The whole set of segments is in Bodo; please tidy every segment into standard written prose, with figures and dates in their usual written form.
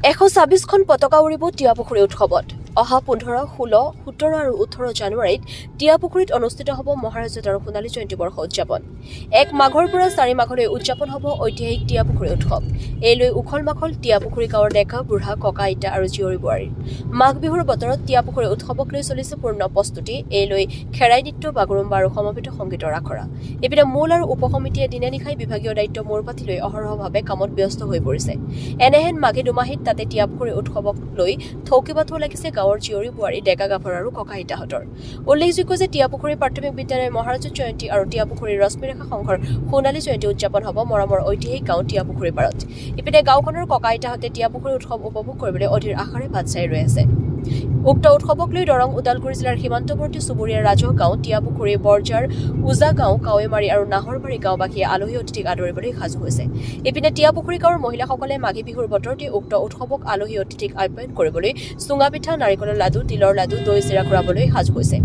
126খন পতাকা উৰিব টিয়াপুখুৰী উৎসৱত অহা 15, 16, 17 আৰু 18 জানুৱাৰীত টিয়াপুখুৰীত অনুষ্ঠিত হ'ব মহাৰাজত আৰু সোণালী জয়ন্তী বৰ্ষ উদযাপন। 1 মাঘৰ পৰা 4 মাঘলৈ উদযাপন হ'ব ঐতিহাসিক টিয়াপুখুৰী উৎসৱ। এই লৈ উখল মাখল টিয়াপুখুৰী গাঁৱৰ ডেকা বুঢ়া ককা আইতা আৰু জীয়ৰী বোৱাৰীৰ। মাঘ বিহুৰ বতৰত টিয়াপুখুৰী উৎসৱক লৈ চলিছে পূৰ্ণ প্ৰস্তুতি। এই লৈ খেৰাই নৃত্য, বাগৰুম্বা আৰু সমবেত সংগীতৰ আখৰা। ইপিনে মূল আৰু উপসমিতিয়ে দিনে নিশাই বিভাগীয় দায়িত্ব মূৰ পাতি লৈ অহৰহভাৱে কামত ব্যস্ত হৈ পৰিছে। এনেহেন মাঘী দুমাহীত তাতে টিয়াপুখুৰী উৎসৱক লৈ থৌকি বাথৌ লাগিছে গাঁৱৰ জীয়ৰী বোৱাৰী, ডেকা গাভৰু আৰু ককা আইতাহঁতৰ। উল্লেখযোগ্য যে টিয়াপুখুৰী প্ৰাথমিক বিদ্যালয়ৰ মহাৰাজত জয়ন্তী আৰু টিয়াপুখুৰীৰ ৰশ্মিৰেখা সংঘৰ সোণালী জয়ন্তী উদযাপন হ'ব মৰমৰ ঐতিহাসিক গাঁও টিয়াপুখুৰীৰ পাৰত। ইপিনে গাঁওখনৰ ককা আইতাহঁতে টিয়াপুখুৰী উৎসৱ উপভোগ কৰিবলৈ অধীৰ আশাৰে বাট চাই ৰৈ আছে। উক্ত উৎসৱক লৈ দৰং ওদালগুৰি জিলাৰ সীমান্তৱৰ্তী চুবুৰীয়া ৰাজহ গাঁও, টিয়াপুখুৰী, বৰজাৰ, উজা গাঁও, কাৱৈমাৰী আৰু নাহৰবাৰী গাঁওবাসীয়ে আলহী অতিথিক আদৰিবলৈ সাজু হৈছে। ইপিনে টিয়াপুখুৰী গাঁৱৰ মহিলাসকলে মাঘী বিহুৰ বতৰতে উক্ত উৎসৱক আলহী অতিথিক আপ্যায়ন কৰিবলৈ চুঙা পিঠা, নাৰিকলৰ লাডু, তিলৰ লাডু, দৈ চিৰা ঘূৰাবলৈ সাজু হৈছে।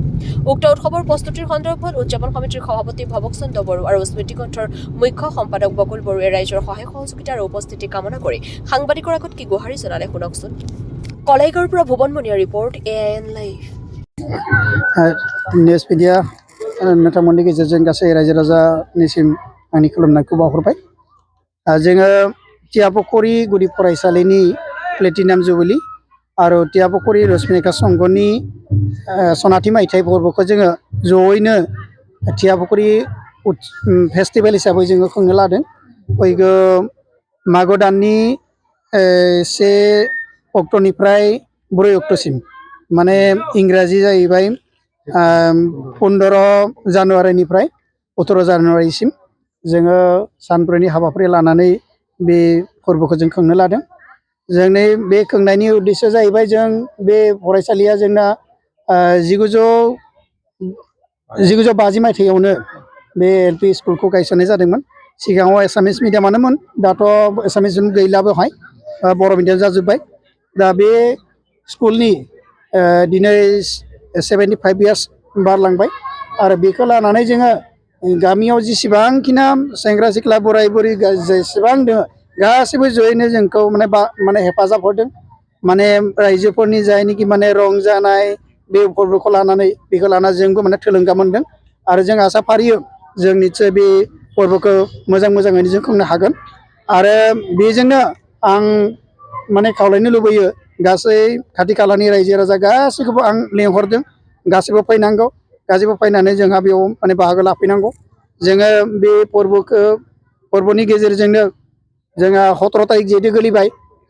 উক্ত উৎসৱৰ প্ৰস্তুতিৰ সন্দৰ্ভত উদযাপন সমিতিৰ সভাপতি ভৱক চন্দ্ৰ বড়ো আৰু স্মৃতিকণ্ঠৰ মুখ্য সম্পাদক বকুল বড়োৱে ৰাইজৰ সহায় সহযোগিতা আৰু উপস্থিতি কামনা কৰি সাংবাদিকৰ আগত কি গুহাৰি জনালে শুনকচোন। কলাইগাঁৱৰ পৰা Bhuwan Maniyar report, AIN live. News media नोंथांमोननि गेजेरजों गासै रायजो राजानिसिम आंनि खुलुमनायखौ बावहरबाय। जोङो टियापुखुरी गुदि फरायसालिनि प्लेटिनाम जुबिलि आरो टियापुखुरी रश्मिरेखा संघनि सनाथि मायथाइ फोरबोखौ जोङो जयैनो टियापुखुरी फेस्टिभेल हिसाबै जोङो खुंनो लादों। फैगौ मागो दाननि 1 अक्ट'निफ्राय 4 अक्ट'सिम, माने इंराजि जाहैबाय 15 जानुवारिनिफ्राय 18 जानुवारिसिम जोङो सानब्रैनि हाबाफारि लानानै बे फोरबोखौ जों खुंनो लादों। जोंनि बे खुंनायनि उद्देश्य जाहैबाय, जों बे फरायसालिया जोंना 1950 मायथाइयावनो बे LP स्कुलखौ गायसननाय जादोंमोन। सिगाङाव एसामिस मिडियामानोमोन, दाथ' एसामिस गैला बेवहाय, बर' मिडियाम जाजोब्बाय। दा बे स्कुलनि दिनै 75 इयार्स बारलांबाय आरो बेखौ लानानै जोङो गामियाव जेसेबांखिना सेंग्रा सिख्ला बोराय बुरै जेसेबां दङ गासैबो जयैनो जोंखौ माने हेफाजाब होदों। माने रायजोफोरनि जायनोखि माने रंजानाय बे फोरबोखौ लानानै, बेखौ लानानै जोंबो माने थुलुंगा मोनदों आरो जों आसा फारियो जों निस्सय बे फोरबोखौ मोजाङैनो जों खुंनो हागोन। आरो बेजोंनो आं माने खावलायनो लुबैयो, गासै खाथि खालानि रायजो राजा गासैखौबो आं लेंहरदों, गासैबो फैनांगौ, गासैबो फैनानै जोंहा बेयाव माने बाहागो लाफैनांगौ। जोङो बे फोरबोनि गेजेरजोंनो जोंहा 17 तारिख जिहेतु गोलैबाय,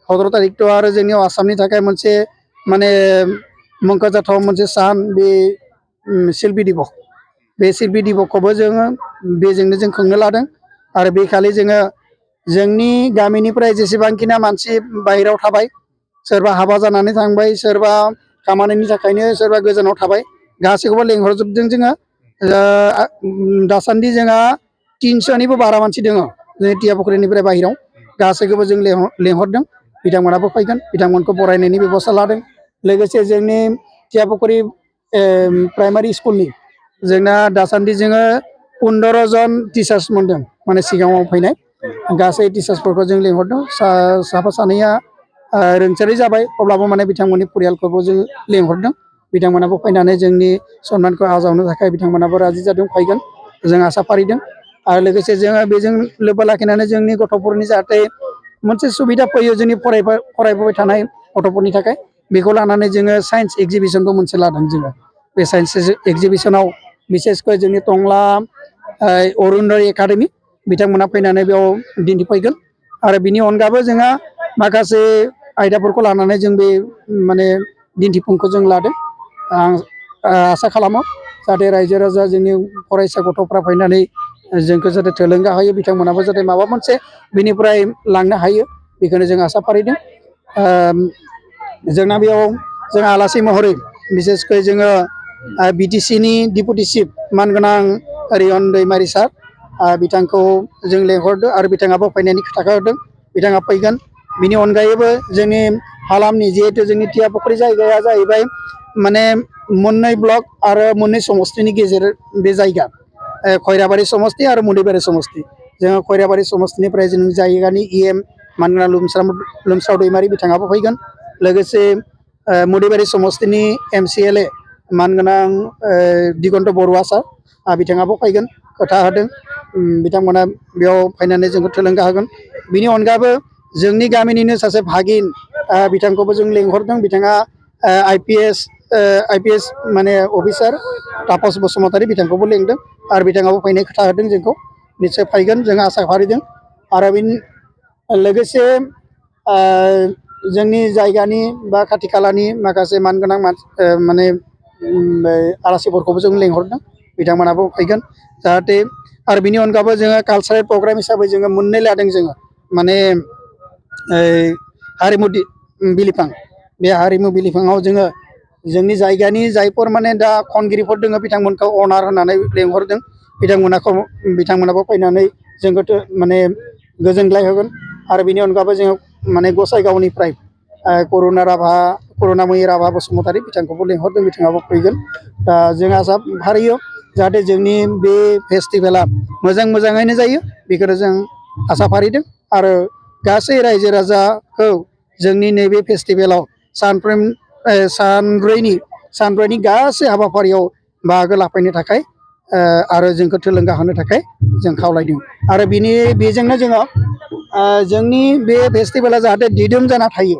17 तारिखथ' आरो जोंनियाव आसामनि थाखाय मोनसे माने मुंख'जाथाव मोनसे सान, बे शिल्पी दिबस। बे शिल्पी दिबसखौबो जोङो बेजोंनो जों खुंनो लादों। आरो बे खालि जोङो जोंनि गामिनिफ्राय जेसेबांखिना मानसि बाहेरायाव थाबाय, सोरबा हाबा जानानै थांबाय, सोरबा खामानिनि थाखायनो सोरबा गोजानाव थाबाय, गासैखौबो लेंहरजोबदों जोङो। दासान्दि जोंहा 300निबो बारा मानसि दङ जोंनि टियापुखुरीनिफ्राय बाहेरायाव। गासैखौबो जों लेंहरदों, बिथांमोनाबो फैगोन, बिथांमोनखौ बरायनायनि बेबस्था लादों। लोगोसे जोंनि टियापुखुरी प्राइमारि स्कुलनि जोंना दासान्दि जोङो 15 जन टिचार्स मोनदों, माने सिगाङाव फैनाय गासै टिचार्सफोरखौ जों लेंहरदों। साफा सानैया रोंसारि जाबाय, अब्लाबो माने बिथांमोननि परियालखौबो जों लेंहरदों। बिथांमोनाबो फैनानै जोंनि सन्मानखौ आजावनो थाखाय बिथांमोनाबो राजि जादों, फैगोन, जों आसा फारिदों। आरो लोगोसे जोङो बेजों लोब्बा लाखिनानै जोंनि गथ'फोरनि जाहाथे मोनसे सुबिदा फैयो, जोंनि फरायबोबाय थानाय गथ'फोरनि थाखाय, बेखौ लानानै जोङो साइन्स एक्जिबिसनबो मोनसे लादों। जोङो बे साइन्स एक्जिबिसनाव बिसेसकै जोंनि टंला अरुण'दय एकाडेमि बिथांमोना फैनानै बेयाव दिन्थिफैगोन। आरो बिनि अनगाबो जोंहा माखासे आयदाफोरखौ लानानै जों बे माने दिन्थिफुंखौ जों लादों। आं आसा खालामो जाहाथे रायजो राजा जोंनि फरायसा गथ'फ्रा फैनानै जोंखौ जाहाथे थुलुंगा होयो, बिथांमोनाबो जाहाथे माबा मोनसे बिनिफ्राय लांनो हायो, बेखौनो जों आसा फारिदों। जोंना बेयाव जों आलासि महरै बिसेसकै जोङो BTCनि डिपुटि चिफ मानगोनां रियन दैमारि सार, बिथांखौ जों लेंहरदों आरो बिथाङाबो फैनायनि खोथाखौ होदों, बिथाङा फैगोन। बिनि अनगायैबो जोंनि हालामनि, जिहेतु जोंनि टियापुखुरी जायगाया जाहैबाय माने मोननै ब्लक आरो मोननै समस्तिनि गेजेर बे जायगा, खैराबारि समस्ति आरो मुलिबारि समस्ति। जोङो खैराबारि समस्तिनिफ्राय जों जायगानि EM मानगोनां लोमस्राव दैमारि बिथाङाबो फैगोन लोगोसे मुदिबारि समस्तिनि MCLA मानगोनां दिगन्त बरुवा सार बिथाङाबो फैगोन खोथा होदों बिथांमोना बेयाव फैनानै जोंखौ थुलुंगा होगोन बिनि अनगाबो जोंनि गामिनिनो सासे भागिन बिथांखौबो जों लेंहरदों बिथाङा IPS माने अफिसार तापस बसुमतारी बिथांखौबो लेंदों आरो बिथाङाबो फैनाय खोथा होदों जोंखौ निश्चय फैगोन जों आसा फारिदों आरो बिनि लोगोसे जोंनि जायगानि बा खाथि खालानि माखासे मानगोनां माने आलासिफोरखौबो जों लेंहरदों बिथांमोनाबो फैगोन जाहाथे आरो बिनि अनगाबो जोङो कालचारेल प्रग्राम हिसाबै जोङो मोननै लादों जोङो माने हारिमु बिलिफां बे हारिमु बिलिफाङाव जोङो जोंनि जायगानि जायफोर माने दा खनगिरिफोर दङ बिथांमोनखौ अनार होनानै लेंहरदों बिथांमोनाबो फैनानै जोंखौ माने गोजोनग्लाय होगोन आरो बिनि अनगाबो जोङो माने गसाइगावनिफ्राय करुणामयि राभा बसुमतारी बिथांखौबो लेंहरदों बिथाङाबो फैगोन दा जों आसा फारियो जाहाथे जोंनि बे फेस्टिभेला मोजाङैनो जायो बेखौनो जों आसा फारिदों आरो गासै रायजो राजाखौ जोंनि नैबे फेस्टिभेलाव सानब्रैनि गासै हाबाफारियाव बाहागो लाफैनो थाखाय आरो जोंखौ थुलुंगा होनो थाखाय जों खावलायदों आरो बेजोंनो जोङो जोंनि बे फेस्टिभेला जाहाथे दिदोम जाना थायो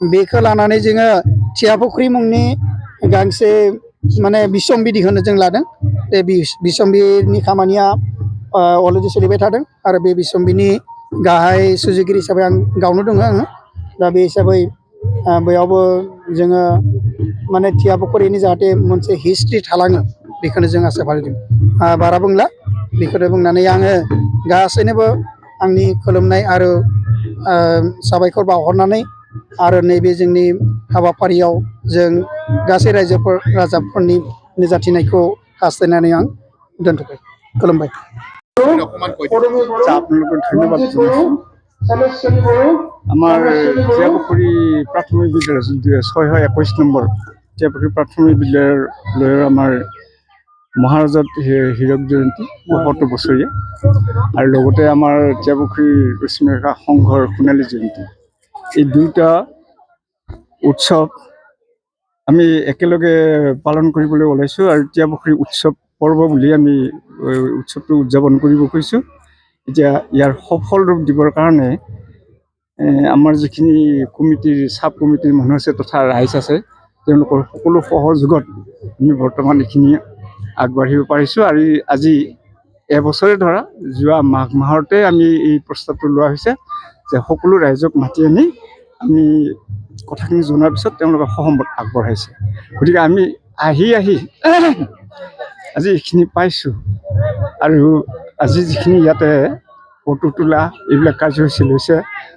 बेखौ लानानै जोङो थियापुख्रि मुंनि गांसे माने बिसम्बि दिहुननो जों लादों बे बिसम्बिनि खामानिया अलरेडि सोलिबाय थादों आरो बे बिसम्बिनि गाहाय सुजुगिरि हिसाबै आं गावनो दङ आङो दा बे हिसाबै बेयावबो जोङो माने थियापुख्रिनि जाहाथे मोनसे हिस्ट्रि थालाङो बेखौनो जों आसा फारिदों बारा बुंला बेखौनो बुंनानै आङो गासैनोबो आंनि खुलुमनाय आरो साबायखर बावहरनानै आरो नैबे जोंनि हाबाफारियाव जों गासै राजाफोरनि नुजाथिनायखौ हास्थायनानै आं दोनथ'बाय खुलुमबाय আপোনালোকক ধন্যবাদ জনাইছোঁ আমাৰ টিয়াপুখুৰী প্ৰাথমিক বিদ্যালয় 621 নম্বৰ টিয়াপুখুৰী প্ৰাথমিক বিদ্যালয়ৰ আমাৰ মহাৰাজাত হীৰক জয়ন্তী ৭৫ বছৰীয়া আৰু লগতে আমাৰ টিয়াপুখুৰী ৰশ্মিৰেখা সংঘৰ সোণালী জয়ন্তী এই দুয়োটা উৎসৱ আমি একেলগে পালন কৰিবলৈ ওলাইছোঁ আৰু টিয়াপুখুৰী উৎসৱ পৰ্ব বুলি আমি উৎসৱটো উদযাপন কৰিব খুজিছোঁ এতিয়া ইয়াৰ সফল ৰূপ দিবৰ কাৰণে আমাৰ যিখিনি চাব কমিটিৰ মানুহ আছে তথা ৰাইজ আছে তেওঁলোকৰ সকলো সহযোগত আমি বৰ্তমান এইখিনি আগবাঢ়িব পাৰিছোঁ আৰু আজি এবছৰে ধৰা যোৱা মাঘ মাহতে আমি এই প্ৰস্তাৱটো লোৱা হৈছে যে সকলো ৰাইজক মাতি আনি আমি কথাখিনি জনাৰ পিছত তেওঁলোকে সহমত আগবঢ়াইছে গতিকে আমি আহি আজি এইখিনি পাইছোঁ আৰু আজি যিখিনি ইয়াতে ফটো তোলা এইবিলাক কাৰ্যসূচী লৈছে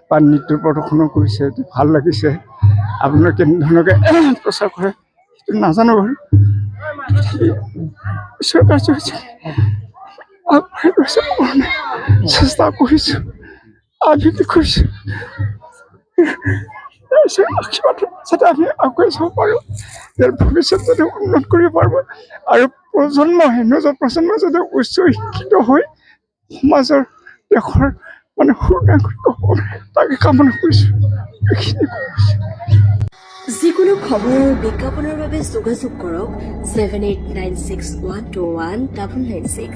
বা নৃত্য প্ৰদৰ্শনো কৰিছে ভাল লাগিছে আপোনাৰ কেনেধৰণকে প্ৰচাৰ কৰে সেইটো নাজানো বাৰু ঈশ্বৰ কাৰ্যসূচী আগবাঢ়ি গৈছে চেষ্টা কৰিছোঁ আবৃত্তি কৰিছোঁ আশীৰ্বাদ যাতে আমি আগুৱাই যাব পাৰোঁ ইয়াৰ ভৱিষ্যত যাতে উন্নত কৰিব পাৰিব আৰু নৱ প্ৰজন্ম যাতে উচ্চ শিক্ষিত হৈ সমাজৰ দেশৰ মানে সুনাগৰিক হ'ব তাকে কামনা কৰিছোঁ এইখিনি কৈছোঁ যিকোনো খবৰ আৰু বিজ্ঞাপনৰ বাবে যোগাযোগ কৰক 7896121996